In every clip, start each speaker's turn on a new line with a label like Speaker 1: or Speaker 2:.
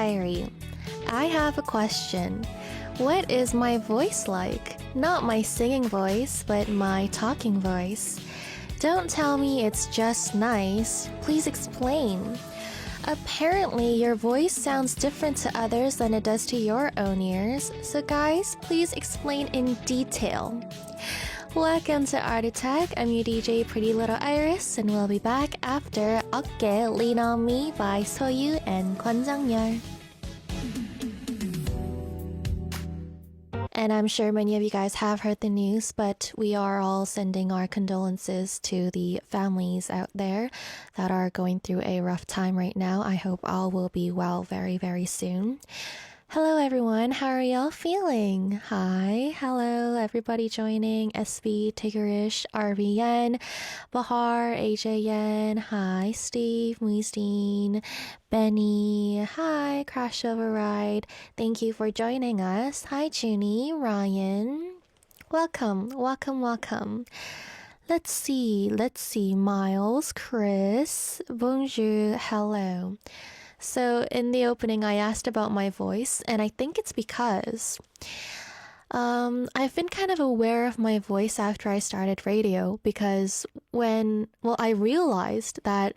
Speaker 1: Diary. I have a question. What is my voice like? Not my singing voice, but my talking voice. Don't tell me it's just nice. Please explain. Apparently, your voice sounds different to others than it does to your own ears. So guys, please explain in detail. Welcome to Art Attack. I'm your DJ Pretty Little Iris, and we'll be back after 어깨 Lean On Me by Soyu and 권정열. And I'm sure many of you guys have heard the news, but we are all sending our condolences to the families out there that are going through a rough time right now. I hope all will be well very, very soon. Hello everyone, how are y'all feeling? Hi, hello everybody joining, SB, Tigerish, RVN, Bahar, AJN, hi Steve, Muisteen, Benny, hi Crash Override, thank you for joining us. Hi Junie, Ryan, welcome. Let's see, Miles, Chris, bonjour, hello. So in the opening, I asked about my voice, and I think it's because I've been kind of aware of my voice after I started radio because I realized that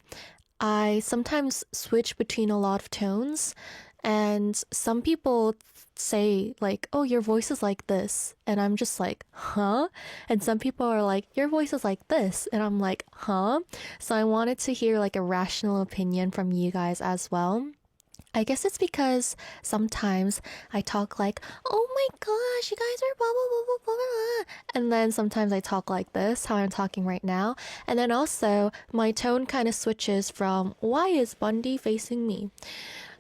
Speaker 1: I sometimes switch between a lot of tones, and some people say like, oh, your voice is like this, and I'm just like, huh? And some people are like, your voice is like this, and I'm like, huh? So I wanted to hear like a rational opinion from you guys as well. I guess it's because sometimes I talk like, oh my gosh, you guys are blah, blah, blah, blah, blah, blah. And then sometimes I talk like this, how I'm talking right now. And then also my tone kind of switches from, why is Bundy facing me?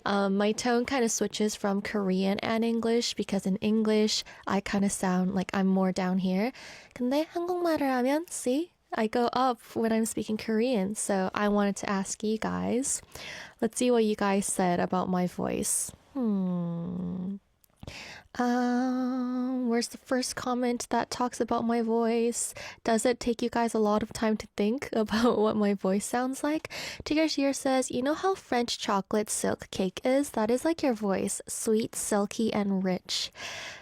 Speaker 1: My tone kind of switches from Korean and English because in English, I kind of sound like I'm more down here. 근데 한국말을 하면, see, I go up when I'm speaking Korean. So I wanted to ask you guys. Let's see what you guys said about my voice. Where's the first comment that talks about my voice? Does it take you guys a lot of time to think about what my voice sounds like? Tigger says, you know how French chocolate silk cake is? That is like your voice, sweet, silky, and rich.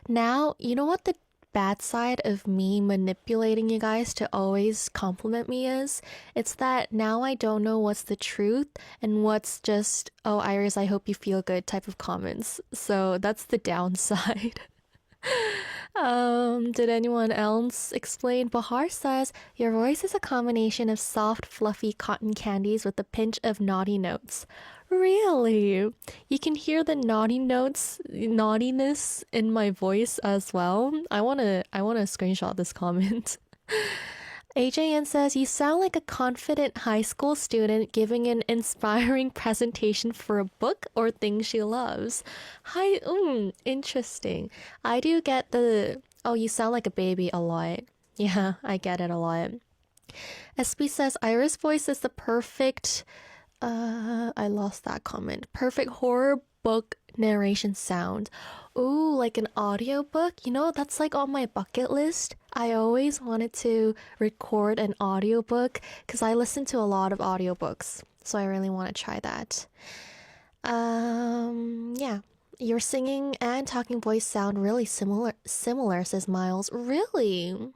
Speaker 1: Now, you know what the bad side of me manipulating you guys to always compliment me is? It's that now I don't know what's the truth and what's just, oh, Iris, I hope you feel good type of comments. So that's the downside. Did anyone else explain? Bahar says, your voice is a combination of soft, fluffy cotton candies with a pinch of naughty notes. Really? You can hear the naughtiness in my voice as well. I wanna screenshot this comment. AJN says, you sound like a confident high school student giving an inspiring presentation for a book or thing she loves. Hi, interesting. I do get you sound like a baby a lot. Yeah, I get it a lot. SB says, Iris' voice is the perfect, I lost that comment. Perfect horror book narration sound. Ooh, like an audiobook? You know, that's like on my bucket list. I always wanted to record an audiobook because I listen to a lot of audiobooks. So I really want to try that. Yeah. Your singing and talking voice sound really similar, says Miles. Really?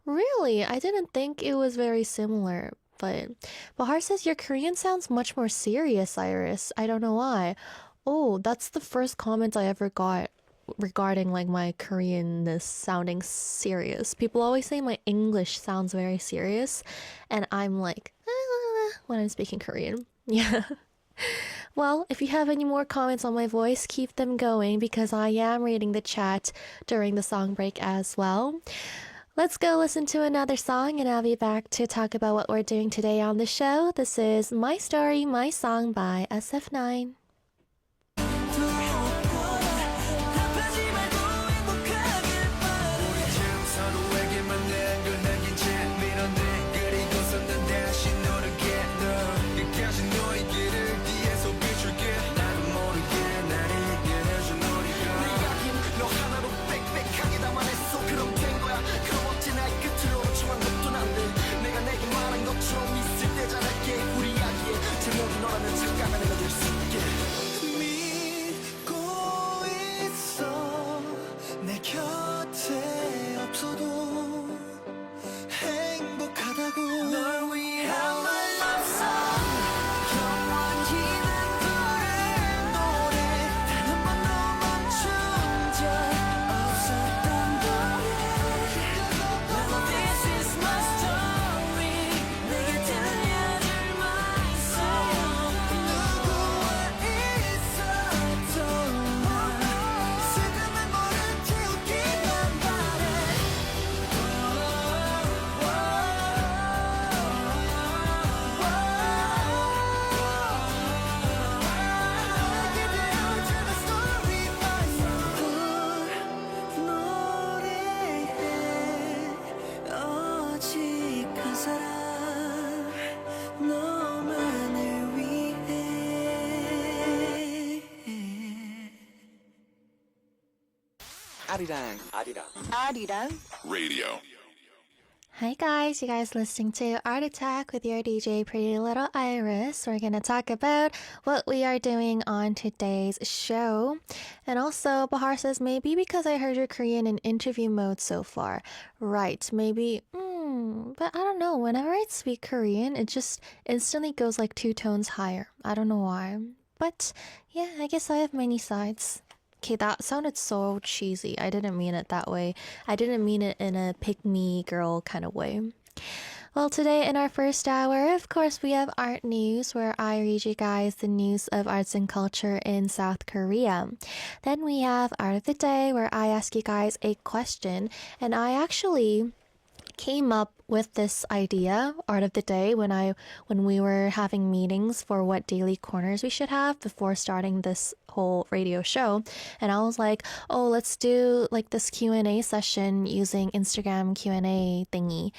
Speaker 1: I didn't think it was very similar. But Bahar says your Korean sounds much more serious, Iris. I don't know why. Oh, that's the first comment I ever got regarding like my Koreanness sounding serious. People always say my English sounds very serious, and I'm like, when I'm speaking Korean. Yeah. Well, if you have any more comments on my voice, keep them going because I am reading the chat during the song break as well. Let's go listen to another song and I'll be back to talk about what we're doing today on the show. This is My Story, My Song by SF9.
Speaker 2: 너라면 잠깐만은 어쩔 수 있게 내 곁에 없어도 행복하다고 널 위한 my love song 영원히 난 부를 노래 단 한 번도 멈춘 적 없었던 노래 Well this is my story 내게 들려줄 my song 누구와 있어도 난 슬픈 멤버를 태우기만 바래
Speaker 3: Arirang.
Speaker 4: Arirang.
Speaker 5: Radio.
Speaker 1: Hi guys, you guys listening to Art Attack with your DJ Pretty Little Iris. We're gonna talk about what we are doing on today's show. And also, Bahar says, maybe because I heard your Korean in interview mode so far. Right, maybe, but I don't know. Whenever I speak Korean, it just instantly goes like 2 tones higher. I don't know why. But yeah, I guess I have many sides. Okay, that sounded so cheesy. I didn't mean it that way. I didn't mean it in a pick-me girl kind of way. Well, today in our first hour, of course, we have art news where I read you guys the news of arts and culture in South Korea. Then we have art of the day where I ask you guys a question, and I actually came up with this idea, art of the day, when we were having meetings for what daily corners we should have before starting this whole radio show. And I was like, oh, let's do like this Q&A session using Instagram Q&A thingy.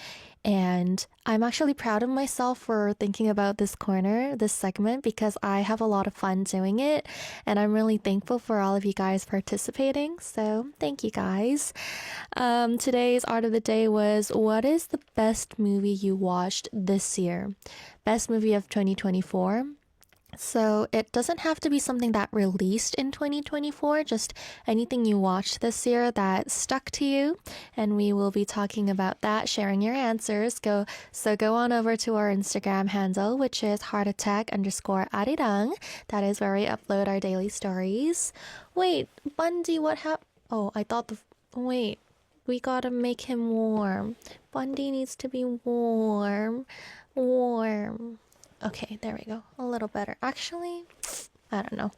Speaker 1: And I'm actually proud of myself for thinking about this corner, this segment, because I have a lot of fun doing it. And I'm really thankful for all of you guys participating. So thank you guys. Today's art of the day was, what is the best movie you watched this year? Best movie of 2024. So it doesn't have to be something that released in 2024, just anything you watched this year that stuck to you. And we will be talking about that, sharing your answers. Go on over to our Instagram handle, which is heartattack_arirang. That is where we upload our daily stories. Wait, Bundy, what happened? Oh, I thought wait, we gotta make him warm. Bundy needs to be warm. Okay, there we go. A little better. Actually, I don't know.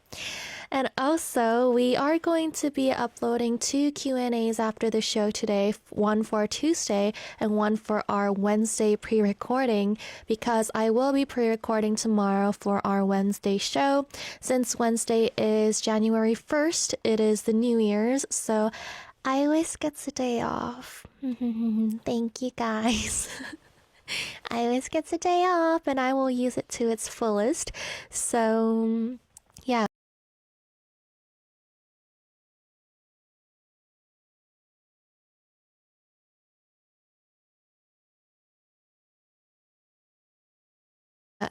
Speaker 1: And also, we are going to be uploading 2 Q&As after the show today, one for Tuesday and one for our Wednesday pre-recording, because I will be pre-recording tomorrow for our Wednesday show. Since Wednesday is January 1st, it is the New Year's, so I always get a day off. Thank you guys. I always get a day off and I will use it to its fullest. So, yeah.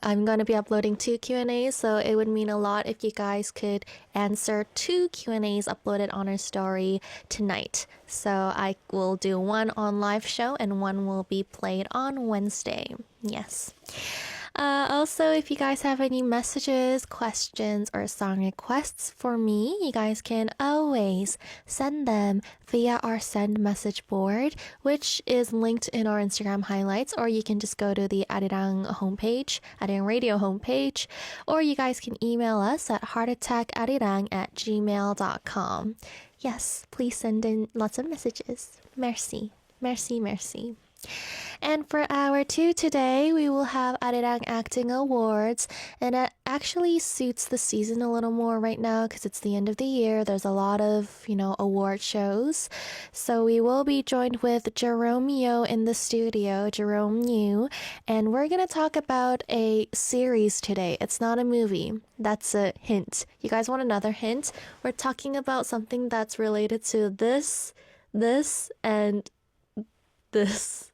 Speaker 1: I'm going to be uploading 2 Q&As, so it would mean a lot if you guys could answer 2 Q&As uploaded on our story tonight. So I will do one on live show and one will be played on Wednesday. Yes. Also, if you guys have any messages, questions, or song requests for me, you guys can always send them via our send message board, which is linked in our Instagram highlights, or you can just go to the Arirang homepage, Arirang Radio homepage, or you guys can email us at heartattackarirang@gmail.com. Yes, please send in lots of messages. Merci. Merci, merci. And for hour 2 today, we will have Arirang Acting Awards, and it actually suits the season a little more right now because it's the end of the year. There's a lot of, award shows. So we will be joined with Jerome Yo in the studio, Jerome Yu, and we're going to talk about a series today. It's not a movie. That's a hint. You guys want another hint? We're talking about something that's related to this, and this.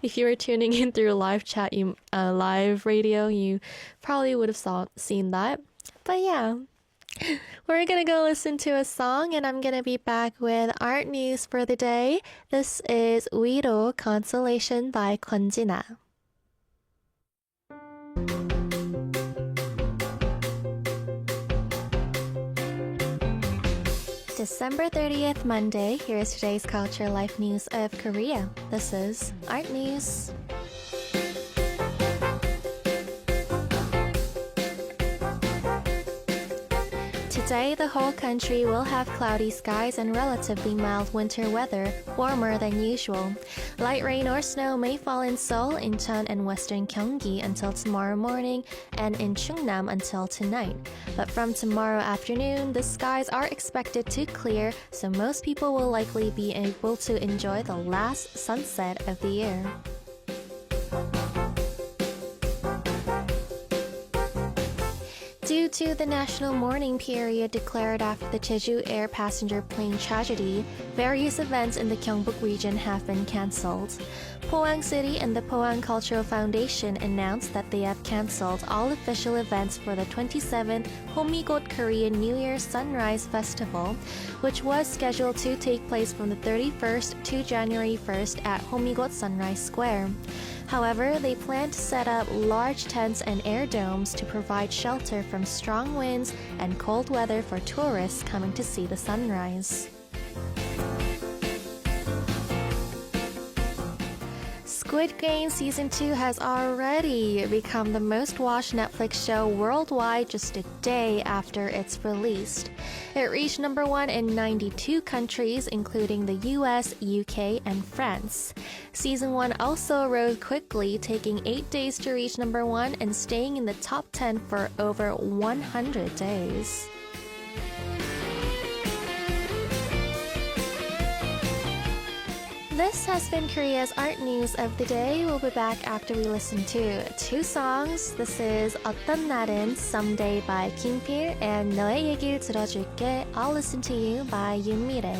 Speaker 1: If you were tuning in through live chat, live radio, you probably would have seen that. But yeah, We're gonna go listen to a song and I'm gonna be back with art news for the day. This is 위로 Consolation by 권진아. December 30th, Monday. Here's today's culture life news of Korea. This is Art News. Today, the whole country will have cloudy skies and relatively mild winter weather, warmer than usual. Light rain or snow may fall in Seoul, Incheon, and western Gyeonggi until tomorrow morning, and in Chungnam until tonight. But from tomorrow afternoon, the skies are expected to clear, so most people will likely be able to enjoy the last sunset of the year. Due to the national mourning period declared after the Jeju Air passenger plane tragedy, various events in the Gyeongbuk region have been cancelled. Pohang City and the Pohang Cultural Foundation announced that they have cancelled all official events for the 27th Homigot Korean New Year Sunrise Festival, which was scheduled to take place from the 31st to January 1st at Homigot Sunrise Square. However, they plan to set up large tents and air domes to provide shelter from strong winds and cold weather for tourists coming to see the sunrise. Squid Game Season 2 has already become the most watched Netflix show worldwide just a day after it's released. It reached number 1 in 92 countries, including the US, UK, and France. Season 1 also rose quickly, taking 8 days to reach number 1 and staying in the top 10 for over 100 days. This has been Korea's art news of the day. We'll be back after we listen to two songs. This is 어떤 날은 Someday by Kim-pil and 너의 얘기를 들어줄게 I'll Listen to You by 윤미래.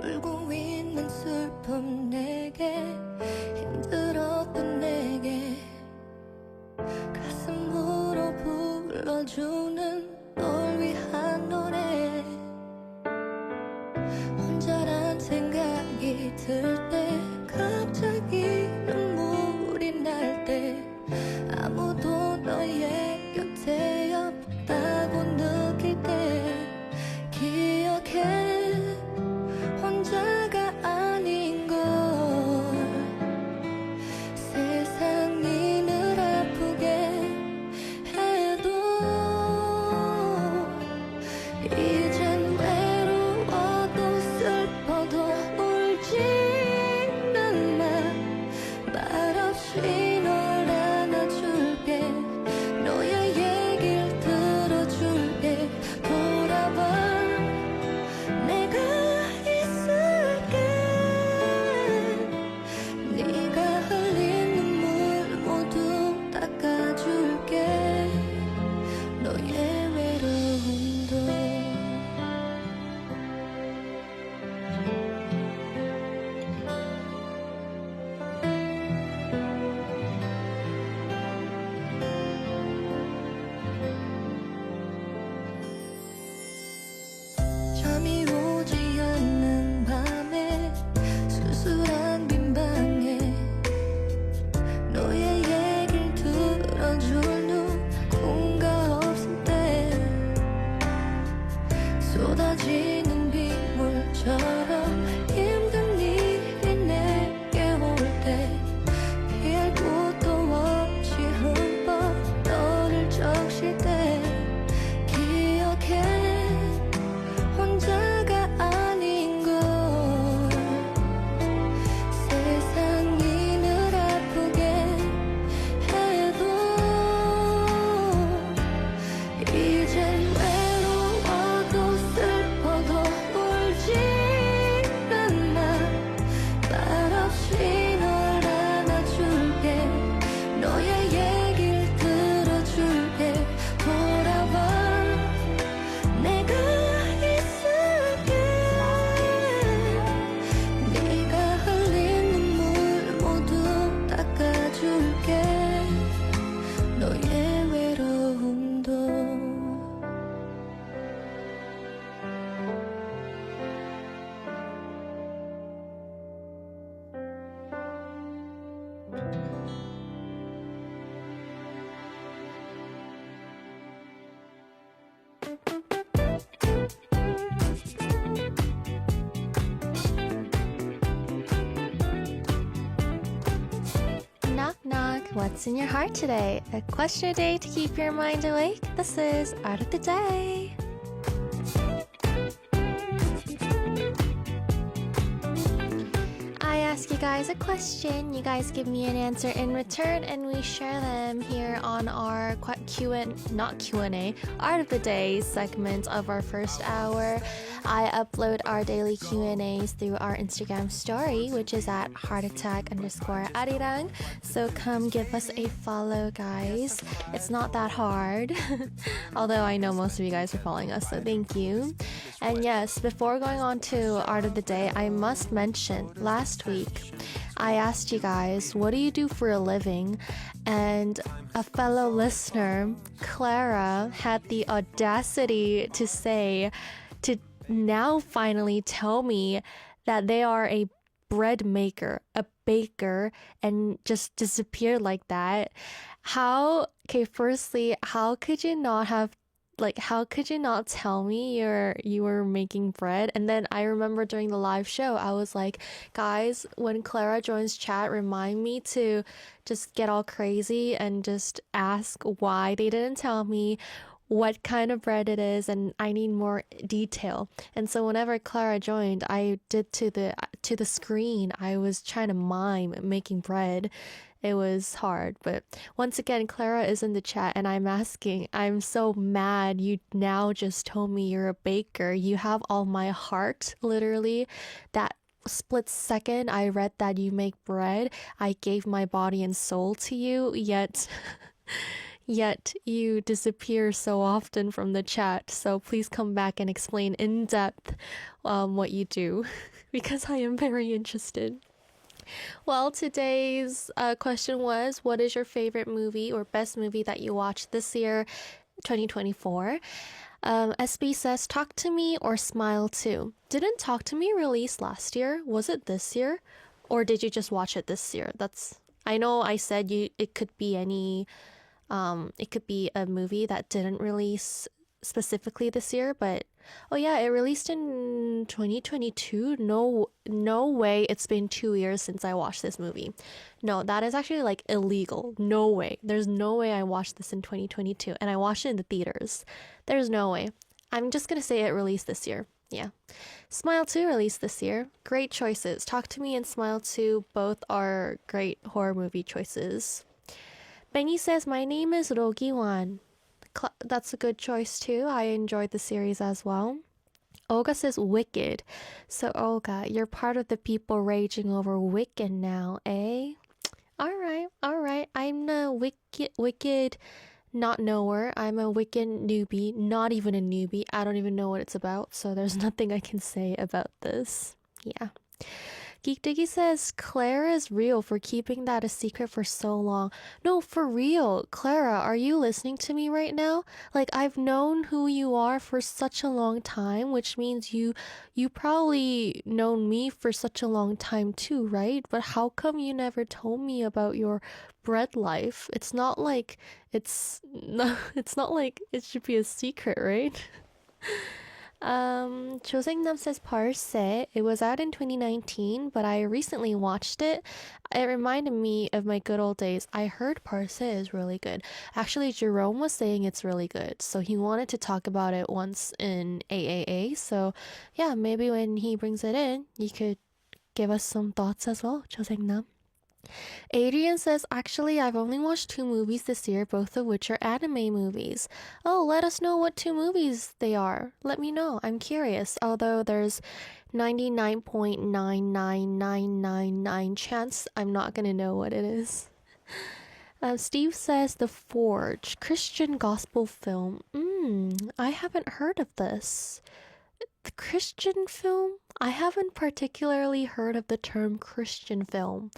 Speaker 2: 울고 있는 슬픔 내게 힘들었던 내게 가슴으로 불러주는 널 위한 노래 혼자란 생각이 들 때 갑자기 눈물이 날 때 아무도 너의 곁에 없다고 느낄 때 기억해 혼자가 아닌 걸 세상이 늘 아프게 해도 이젠 외로워도 슬퍼도 울지
Speaker 1: what's in your heart today? A question a day to keep your mind awake. This is Art of the Day. I ask you guys a question, you guys give me an answer in return, and we share them here on our Q&A, Art of the Day segment of our first hour. I upload our daily Q&As through our Instagram story, which is at heartattack_Arirang. So come give us a follow, guys. It's not that hard, although I know most of you guys are following us, so thank you. And yes, before going on to Art of the Day, I must mention last week I asked you guys, what do you do for a living? And a fellow listener, Clara, had the audacity to now finally tell me that they are a bread maker, a baker, and just disappeared like that. Firstly, how could you not tell me you were making bread? And then I remember during the live show, I was like, guys, when Clara joins chat, remind me to just get all crazy and just ask why they didn't tell me what kind of bread it is, and I need more detail. And so whenever Clara joined, I did to the screen, I was trying to mime making bread. It was hard, but once again, Clara is in the chat and I'm so mad you now just told me you're a baker. You have all my heart, literally. That split second I read that you make bread, I gave my body and soul to you, yet you disappear so often from the chat. So please come back and explain in depth what you do, because I am very interested. Well, today's question was, what is your favorite movie or best movie that you watched this year, 2024? SB says, Talk to Me or Smile Too. Didn't Talk to Me release last year? Was it this year? Or did you just watch it this year? I know I said it could be it could be a movie that didn't release specifically this year, but oh yeah, it released in 2022. No way, it's been 2 years since I watched this movie. No, that is actually like illegal. No way. There's no way I watched this in 2022 and I watched it in the theaters. There's no way. I'm just gonna say it released this year. Yeah. Smile 2 released this year. Great choices. Talk to Me and Smile 2 both are great horror movie choices. Benny says, my name is Rogi-wan. That's a good choice too. I enjoyed the series as well. Olga says Wicked. So Olga, you're part of the people raging over Wicked now, eh? Alright. I'm a Wicked not knower. I'm a Wicked newbie, not even a newbie. I don't even know what it's about, so there's nothing I can say about this. Yeah. Geek Diggy says, Clara is real for keeping that a secret for so long. No, for real. Clara, are you listening to me right now? Like, I've known who you are for such a long time, which means you probably known me for such a long time too, right? But how come you never told me about your bread life? It's not like it's not like it should be a secret, right? 조생남 says Parse. It was out in 2019, but I recently watched it. It reminded me of my good old days. I heard Parse is really good. Actually, Jerome was saying it's really good, so he wanted to talk about it once in AAA. So yeah, maybe when he brings it in, you could give us some thoughts as well, 조생남. Adrian says, actually, I've only watched 2 movies this year, both of which are anime movies. Oh, let us know what 2 movies they are. Let me know. I'm curious. Although there's 99.99999 chance I'm not gonna know what it is. Steve says, The Forge, Christian gospel film. I haven't heard of this. The Christian film? I haven't particularly heard of the term Christian film.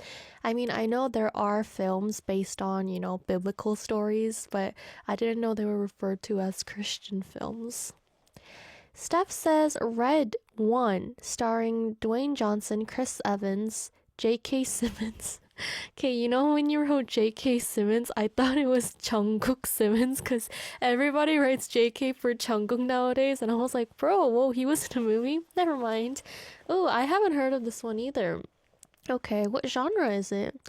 Speaker 1: I mean, I know there are films based on, biblical stories, but I didn't know they were referred to as Christian films. Steph says Red 1, starring Dwayne Johnson, Chris Evans, J.K. Simmons. Okay, when you wrote J.K. Simmons, I thought it was Jungkook Simmons, because everybody writes J.K. for Jungkook nowadays, and I was like, bro, whoa, he was in a movie? Never mind. Oh, I haven't heard of this one either. Okay, what genre is it?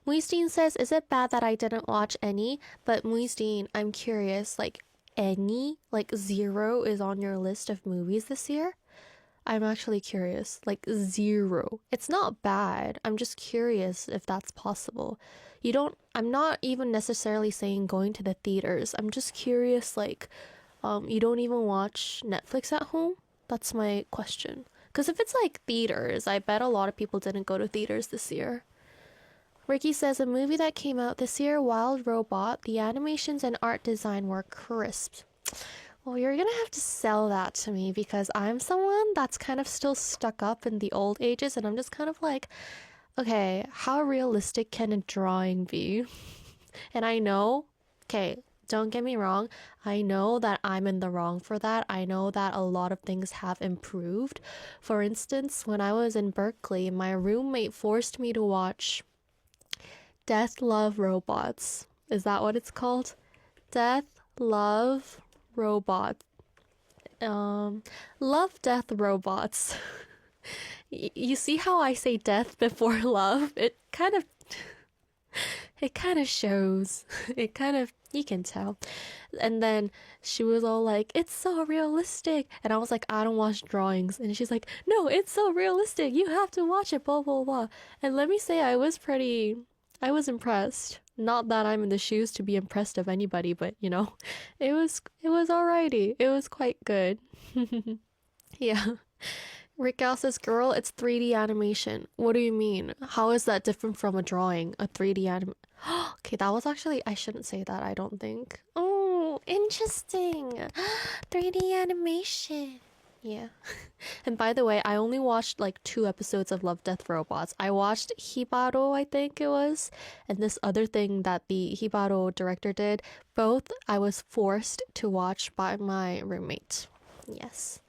Speaker 1: Muisteen says, is it bad that I didn't watch any? But Muisteen, I'm curious, like any, like zero is on your list of movies this year? I'm actually curious. Like zero. It's not bad. I'm just curious if that's possible. I'm not even necessarily saying going to the theaters. I'm just curious, like, you don't even watch Netflix at home? That's my question. Because if it's like theaters, I bet a lot of people didn't go to theaters this year. Ricky says a movie that came out this year, Wild Robot, the animations and art design were crisp. Well, you're gonna have to sell that to me because I'm someone that's kind of still stuck up in the old ages, and I'm just kind of like, okay, how realistic can a drawing be? And I know, okay, don't get me wrong, I know that I'm in the wrong for that. I know that a lot of things have improved. For instance, when I was in Berkeley, my roommate forced me to watch Death, Love, Robots. Is that what it's called? Death, Love, Robot. Love, Death, Robots. You see how I say death before love? It kind of shows. It kind of, you can tell. And then she was all like, it's so realistic. And I was like, I don't watch drawings. And she's like, no, it's so realistic. You have to watch it, blah, blah, blah. And let me say, I was impressed. Not that I'm in the shoes to be impressed of anybody, but you know, it was alrighty. It was quite good. Yeah. Rick Gal says, girl, it's 3D animation. What do you mean? How is that different from a drawing? A 3D anim. Okay, that was actually, I shouldn't say that, I don't think. Oh, interesting. 3D animation. Yeah. And by the way, I only watched like 2 episodes of Love, Death, Robots. I watched Hibaro, I think it was, and this other thing that the Hibaro director did. Both I was forced to watch by my roommate. Yes.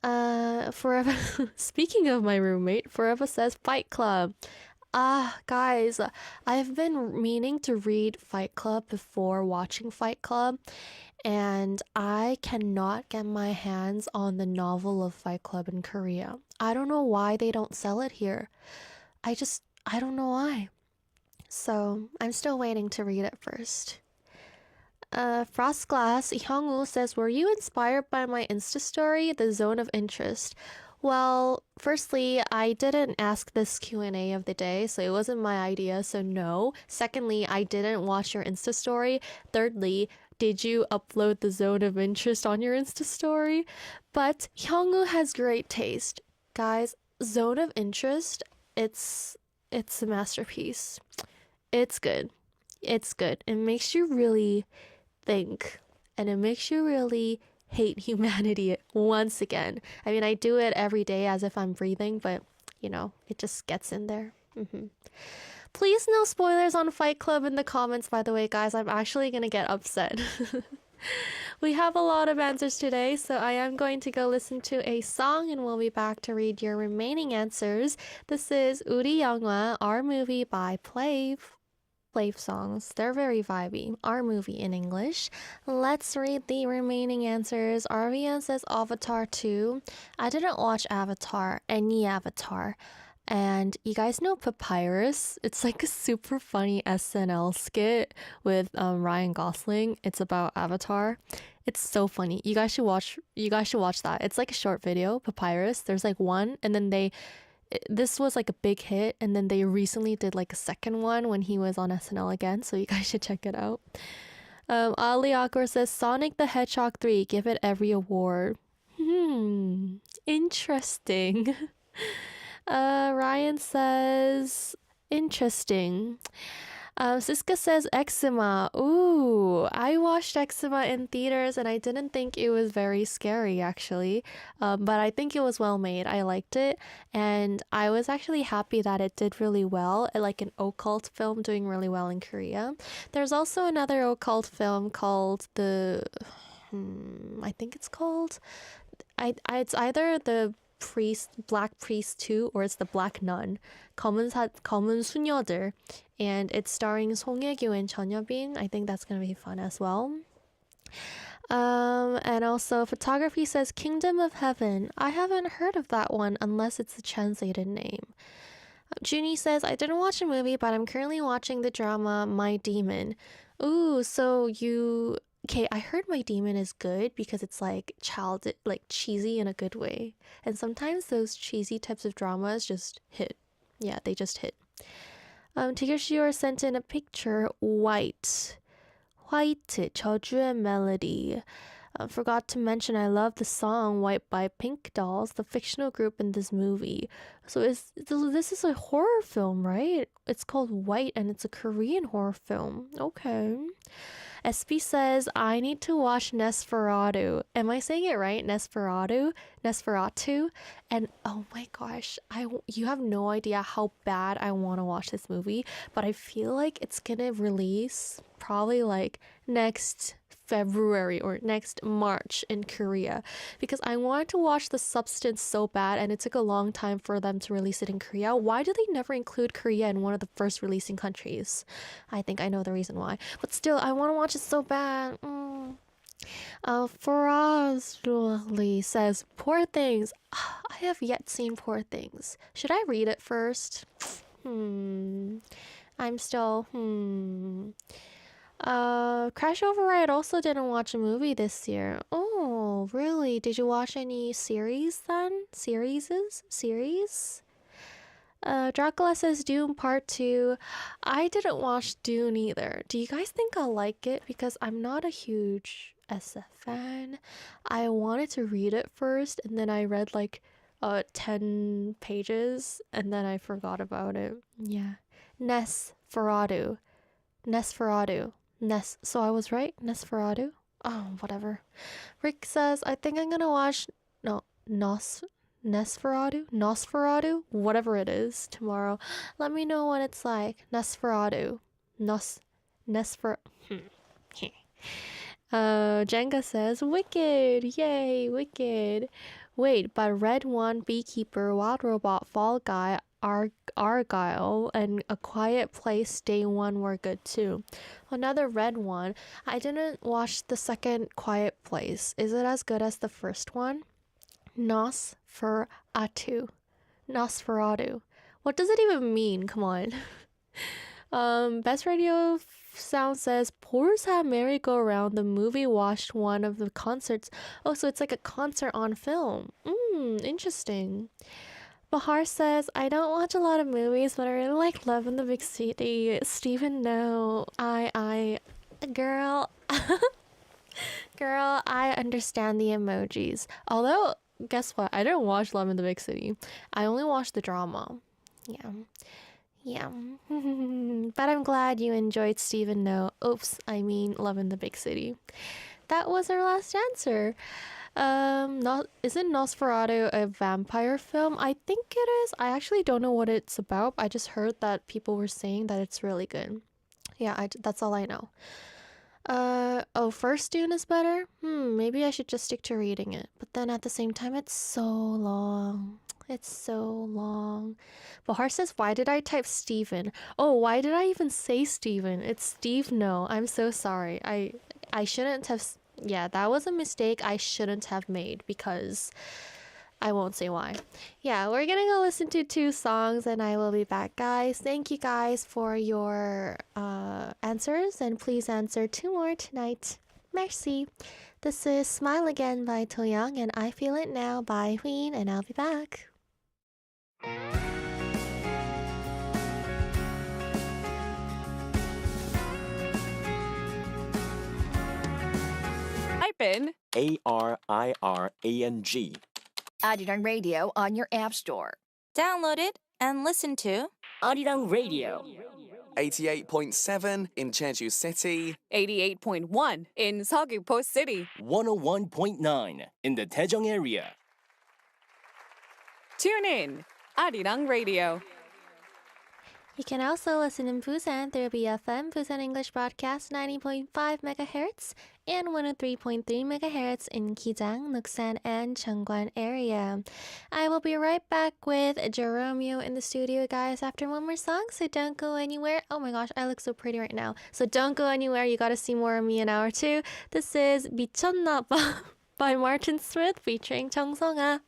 Speaker 1: Forever. Speaking of my roommate, Forever says Fight Club. Ah, guys, I've been meaning to read Fight Club before watching Fight Club, and I cannot get my hands on the novel of Fight Club in Korea. I don't know why they don't sell it here. I don't know why. So I'm still waiting to read it first. Frostglass Hyungwoo says, were you inspired by my Insta story, The Zone of Interest? Well, firstly, I didn't ask this Q&A of the day, so it wasn't my idea, so no. Secondly, I didn't watch your Insta story. Thirdly, did you upload The Zone of Interest on your Insta story? But Hyungwoo has great taste. Guys, Zone of Interest, it's a masterpiece. It's good. It's good. It makes you really think, and it makes you really hate humanity once again. I mean, I do it every day as if I'm breathing, but you know, it just gets in there. Please, no spoilers on Fight Club in the comments, by the way, guys. I'm actually gonna get upset. We have a lot of answers today, so I am going to go listen to a song and we'll be back to read your remaining answers. This is 우리 영화, Our Movie by Plave. Plave songs. They're very vibey. Our movie in English. Let's read the remaining answers. Arvian says Avatar 2. I didn't watch Avatar, any Avatar. And you guys know Papyrus? It's like a super funny SNL skit with Ryan Gosling. It's about Avatar. It's so funny. You guys should watch that. It's like a short video, Papyrus. There's like one, and then this was like a big hit, and then they recently did like a second one when he was on SNL again, so you guys should check it out. Ali Akbar says Sonic the Hedgehog 3, give it every award. Interesting. Ryan says interesting. Siska says Eczema. Ooh, I watched Eczema in theaters and I didn't think it was very scary actually. But I think it was well made. I liked it. And I was actually happy that it did really well. Like an occult film doing really well in Korea. There's also another occult film called I think it's called, it's either the Black Priest 2 or it's the Black Nun, 검은 수녀들, and it's starring Song Ye-kyo and Chun Yo-bin. I think that's gonna be fun as well. And also photography says Kingdom of Heaven. I haven't heard of that one unless it's the translated name. Junie says, I didn't watch a movie, but I'm currently watching the drama My Demon. Ooh, so you. Okay, I heard My Demon is good because it's like like cheesy in a good way. And sometimes those cheesy types of dramas just hit. Yeah, they just hit. Tigger sent in a picture, White. White, 저주의 melody. Forgot to mention I love the song White by Pink Dolls, the fictional group in this movie. So this is a horror film, right? It's called White and it's a Korean horror film. Okay. SB says, I need to watch Nosferatu. Am I saying it right? Nosferatu? Nosferatu? And oh my gosh, you have no idea how bad I want to watch this movie, but I feel like it's gonna release probably like next February or next March in Korea because I wanted to watch The Substance so bad and it took a long time for them to release it in Korea. Why do they never include Korea in one of the first releasing countries? I think I know the reason why. But still, I want to watch it so bad. Faraz says, Poor Things. I have yet seen Poor Things. Should I read it first? I'm still, Crash Override also didn't watch a movie this year. Oh, really? Did you watch any series then? Series? Dracula says Dune Part 2. I didn't watch Dune either. Do you guys think I'll like it? Because I'm not a huge SF fan. I wanted to read it first and then I read like 10 pages and then I forgot about it. Yeah. Nosferatu. So I was right? Nosferatu? Oh, whatever. Rick says, I think I'm gonna watch Nosferatu, whatever it is, tomorrow. Let me know what it's like. Nosferatu. Nosfer. Jenga says, Wicked! Yay, Wicked! Wait, but Red One, Beekeeper, Wild Robot, Fall Guy, Argyle, and A Quiet Place Day 1 were good too. Another Red One. I didn't watch the second Quiet Place. Is it as good as the first one? Nosferatu. Nosferatu. What does it even mean? Come on. Best radio sound says Porza Merry-Go-Round, the movie watched one of the concerts. Oh, so it's like a concert on film. Interesting. Bahar says, I don't watch a lot of movies, but I really like Love in the Big City. Stephen, no. Girl. Girl, I understand the emojis. Although, guess what? I didn't watch Love in the Big City. I only watched the drama. Yeah. But I'm glad you enjoyed Stephen No. Oops, I mean Love in the Big City. That was our last answer. Isn't Nosferatu a vampire film? I think it is. I actually don't know what it's about. I just heard that people were saying that it's really good. Yeah, that's all I know. First Dune is better? Maybe I should just stick to reading it. But then at the same time, it's so long. It's so long. Bahar says, why did I type Steven? Oh, why did I even say Steven? It's Steve No. I'm so sorry. I shouldn't have... Yeah, that was a mistake I shouldn't have made because... I won't say why. Yeah, we're gonna go listen to 2 songs and I will be back, guys. Thank you guys for your answers and please answer 2 more tonight. Merci. This is Smile Again by Toyoung and I Feel It Now by Ween and I'll be back.
Speaker 3: Type in
Speaker 4: Arirang.
Speaker 5: Arirang Radio on your app store.
Speaker 6: Download it and listen to
Speaker 4: Arirang Radio.
Speaker 7: 88.7 in Jeju City.
Speaker 3: 88.1 in Seogwipo City.
Speaker 4: 101.9 in the Daejeong area.
Speaker 3: Tune in, Arirang Radio.
Speaker 1: You can also listen in Busan through BFM Busan English Broadcast 90.5 MHz and 103.3 MHz in Kijang, Nuksan, and Cheongwan area. I will be right back with Jeromeo in the studio, guys, after one more song, so don't go anywhere. Oh my gosh, I look so pretty right now. So don't go anywhere, you gotta see more of me in hour 2. This is 미쳤나봐 by Martin Smith featuring 정성아.